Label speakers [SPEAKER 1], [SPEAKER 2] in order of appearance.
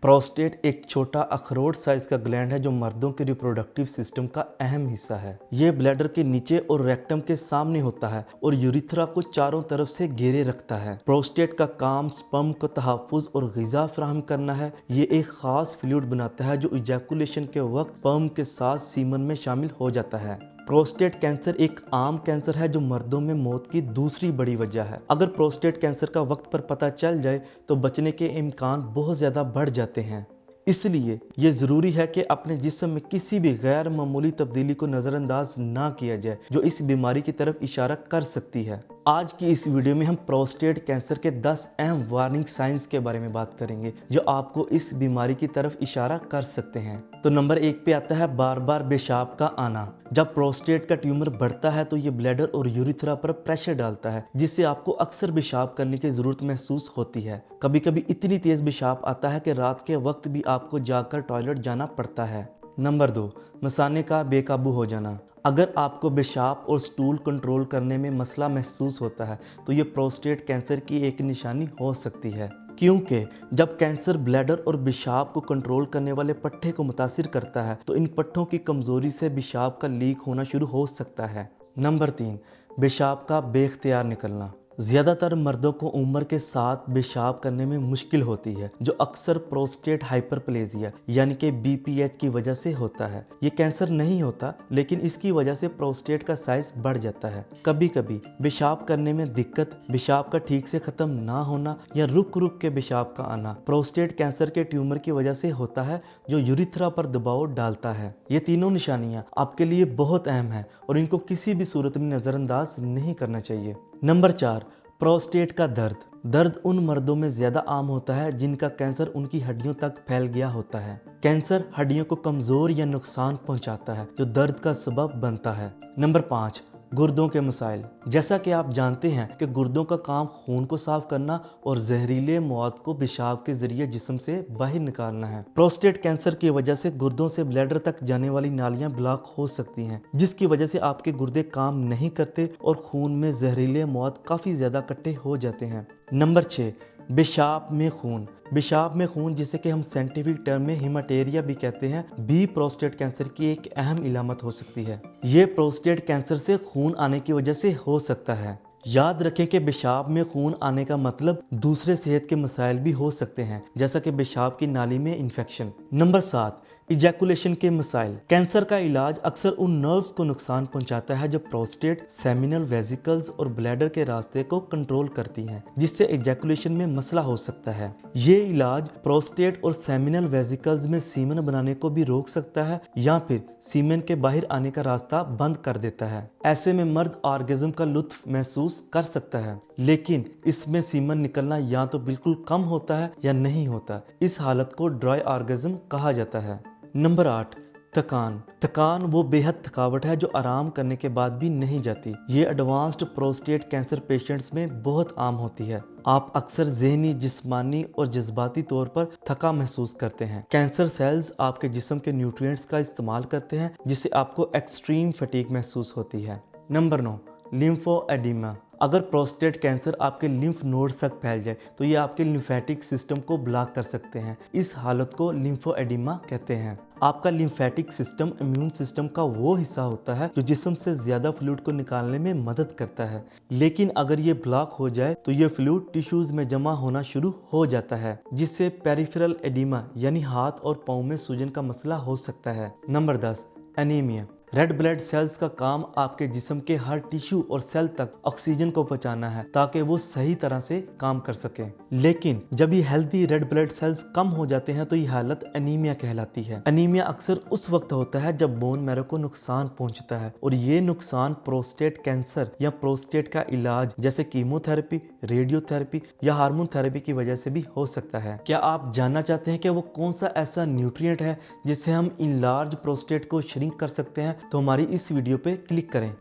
[SPEAKER 1] Prostate एक छोटा अखरोट साइज का ग्लैंड है जो मर्दों के रिप्रोडक्टिव सिस्टम का अहम हिस्सा है। ये ब्लैडर के नीचे और रेक्टम के सामने होता है और यूरिथ्रा को चारों तरफ से घेरे रखता है। प्रोस्टेट का काम स्पर्म को तहफ़्फ़ुज़ और ग़िज़ा फराहम करना है। ये एक खास फ्लूइड बनाता है जो इजैकुलेशन के वक्त स्पर्म के साथ सीमन में शामिल हो जाता है। प्रोस्टेट कैंसर एक आम कैंसर है जो मर्दों में मौत की दूसरी बड़ी वजह है। अगर प्रोस्टेट कैंसर का वक्त पर पता चल जाए तो बचने के इम्कान बहुत ज़्यादा बढ़ जाते हैं। इसलिए ये ज़रूरी है कि अपने जिस्म में किसी भी गैर मामूली तब्दीली को नज़रअंदाज ना किया जाए जो इस बीमारी की तरफ इशारा कर सकती है। आज की इस वीडियो में हम प्रोस्टेट कैंसर के 10 अहम वार्निंग साइंस के बारे में बात करेंगे जो आपको इस बीमारी की तरफ इशारा कर सकते हैं। तो नंबर 1 पे आता है बार बार पेशाब का आना। जब प्रोस्टेट का ट्यूमर बढ़ता है तो ये ब्लैडर और यूरिथ्रा पर प्रेशर डालता है जिससे आपको अक्सर पेशाब करने की ज़रूरत महसूस होती है। कभी कभी इतनी तेज़ पेशाब आता है कि रात के वक्त भी आपको जाकर टॉयलेट जाना पड़ता है। नंबर 2, मसाने का बेकाबू हो जाना। अगर आपको पेशाब और स्टूल कंट्रोल करने में मसला महसूस होता है तो ये प्रोस्टेट कैंसर की एक निशानी हो सकती है, क्योंकि जब कैंसर ब्लैडर और पेशाब को कंट्रोल करने वाले पट्टे को मुतासिर करता है तो इन पट्टों की कमज़ोरी से पेशाब का लीक होना शुरू हो सकता है। नंबर 3, पेशाब का बेख्तियार निकलना। ज़्यादातर मर्दों को उम्र के साथ पेशाब करने में मुश्किल होती है जो अक्सर प्रोस्टेट हाइपरप्लेजिया यानी कि BPH की वजह से होता है। ये कैंसर नहीं होता लेकिन इसकी वजह से प्रोस्टेट का साइज बढ़ जाता है। कभी कभी पेशाब करने में दिक्कत, पेशाब का ठीक से ख़त्म ना होना या रुक रुक के पेशाब का आना प्रोस्टेट कैंसर के ट्यूमर की वजह से होता है जो यूरिथ्रा पर दबाव डालता है। ये तीनों निशानियाँ आपके लिए बहुत अहम है और इनको किसी भी सूरत में नज़रअंदाज नहीं करना चाहिए। नंबर 4, प्रोस्टेट का दर्द उन मर्दों में ज़्यादा आम होता है जिनका कैंसर उनकी हड्डियों तक फैल गया होता है। कैंसर हड्डियों को कमज़ोर या नुकसान पहुंचाता है जो दर्द का सबब बनता है। नंबर 5, गुर्दों के मसाइल। जैसा कि आप जानते हैं कि गुर्दों का काम खून को साफ करना और जहरीले मवाद को पेशाब के जरिए जिस्म से बाहर निकालना है। प्रोस्टेट कैंसर की वजह से गुर्दों से ब्लैडर तक जाने वाली नालियां ब्लॉक हो सकती हैं जिसकी वजह से आपके गुर्दे काम नहीं करते और खून में जहरीले मवाद काफ़ी ज़्यादा इकट्ठे हो जाते हैं। नंबर 6, पेशाब में खून। पेशाब में खून जिसे कि हम साइंटिफिक टर्म में हेमाटेरिया भी कहते हैं भी प्रोस्टेट कैंसर की एक अहम इलामत हो सकती है। ये प्रोस्टेट कैंसर से खून आने की वजह से हो सकता है। याद रखें कि पेशाब में खून आने का मतलब दूसरे सेहत के मसाइल भी हो सकते हैं जैसा कि पेशाब की नाली में इन्फेक्शन। नंबर 7, इजैकुलेशन के मसाइल। कैंसर का इलाज अक्सर उन नर्व्स को नुकसान पहुंचाता है जो प्रोस्टेट, सेमिनल वेसिकल्स और ब्लैडर के रास्ते को कंट्रोल करती हैं जिससे इजैकुलेशन में मसला हो सकता है। ये इलाज प्रोस्टेट और सेमिनल वेसिकल्स में सीमन बनाने को भी रोक सकता है या फिर सीमेन के बाहर आने का रास्ता बंद कर देता है। ऐसे में मर्द ऑर्गेज्म का लुत्फ महसूस कर सकता है लेकिन इसमें सीमन निकलना या तो बिल्कुल कम होता है या नहीं होता। इस हालत को ड्राई ऑर्गेज्म कहा जाता है। नंबर 8, थकान वो बेहद थकावट है जो आराम करने के बाद भी नहीं जाती। ये एडवांस्ड प्रोस्टेट कैंसर पेशेंट्स में बहुत आम होती है। आप अक्सर ज़हनी, जिस्मानी और जज्बाती तौर पर थका महसूस करते हैं। कैंसर सेल्स आपके जिस्म के न्यूट्रिएंट्स का इस्तेमाल करते हैं जिससे आपको एक्सट्रीम फटीग महसूस होती है। नंबर 9, लिम्फोएडिमा। अगर प्रोस्टेट कैंसर आपके लिम्फ नोड्स तक फैल जाए तो ये आपके लिम्फेटिक सिस्टम को ब्लॉक कर सकते हैं। इस हालत को लिम्फोएडिमा कहते हैं। आपका लिम्फेटिक सिस्टम इम्यून सिस्टम का वो हिस्सा होता है जो जिस्म से ज़्यादा फ्लूइड को निकालने में मदद करता है, लेकिन अगर ये ब्लॉक हो जाए तो ये फ्लूइड टिश्यूज़ में जमा होना शुरू हो जाता है जिससे पेरिफेरल एडिमा यानी हाथ और पाँव में सूजन का मसला हो सकता है। Number 10, anaemia. Red blood cells का काम आपके जिस्म के हर टिश्यू और सेल तक ऑक्सीजन को पहुंचाना है ताकि वो सही तरह से काम कर सके, लेकिन जब ये हेल्दी रेड ब्लड सेल्स कम हो जाते हैं तो ये हालत एनीमिया कहलाती है। एनीमिया अक्सर उस वक्त होता है जब बोन मैरो को नुकसान पहुंचता है और ये नुकसान प्रोस्टेट कैंसर या प्रोस्टेट का इलाज जैसे कीमोथेरेपी, रेडियोथेरेपी या हार्मोन थेरेपी की वजह से भी हो सकता है। क्या आप जानना चाहते हैं कि वो कौन सा ऐसा न्यूट्रिएंट है जिससे हम इन लार्ज प्रोस्टेट को श्रिंक कर सकते हैं? तो हमारी इस वीडियो पे क्लिक करें।